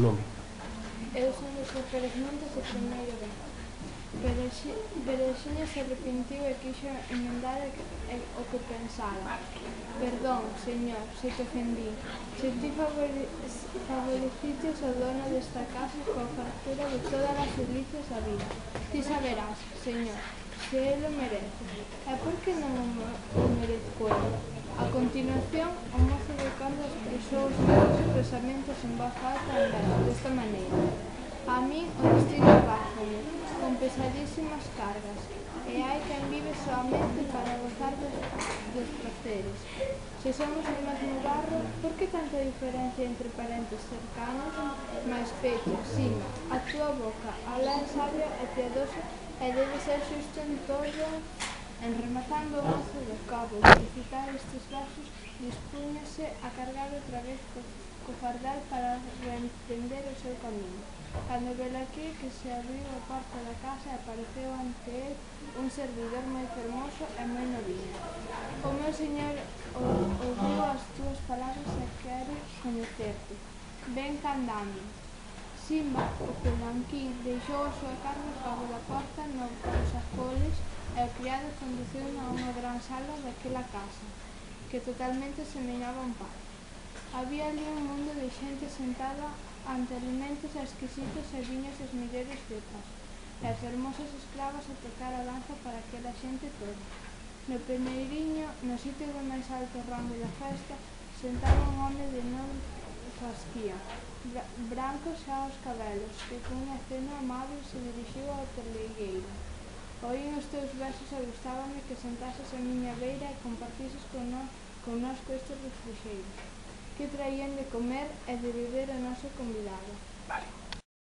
Nome. Eu son de Pérez Montes de primeiro B. Perexiña se arrepentiu e quixo emendar o que pensara. Perdón, señor, se te ofendí. Se ti favoreciches o dono desta casa coa fartura de todas as delicias da vida. Ti saberás, señor, se el o merece. E por que non o merezco eu? A continuación, o mozo de Cangas expresou os seus pensamentos en voz alta en verso, desta maneira: a min o destino pázame, con pesadísimas cargas, e hai quen vive soamente para gozar dos praceres. Se somos do mesmo barro, por que tanta diferencia entre parentes cercanos? Mais pecho, sima, a túa boca, alá é sabia e piadosa e debe ser xusto en todo. En rematando o mozo do cabo de recitar estes versos, dispúñase a cargar outra vez co fardel para reemprender o seu camiño, cando velaquí que se abriu a porta da casa e apareceu ante el un servidor moi fermoso e moi noviño. O meu señor ouviu as túas palabras e quere coñecerte. Ven candame. Simba, o pelanquín, deixou a súa carga ao cabo da porta no pausacoles e o criado conduciuno a unha gran sala daquela casa, que totalmente semellaba un parque. Había ali un mundo de xente sentada ante alimentos exquisitos e viños das mellores cepas, e fermosas escravas a tocar a danza para aquela xente toda. No peneiriño, no sitio do máis alto rango da festa, sentaba un home de non fasquía, branco xa os cabelos, que cun aceno amável se dirixiu ao telegueiro. Oín os teus versos e gustábame que sentases á miña beira e compartises connosco estes refrixeiros que traían de comer e de beber o noso convidado. Vale.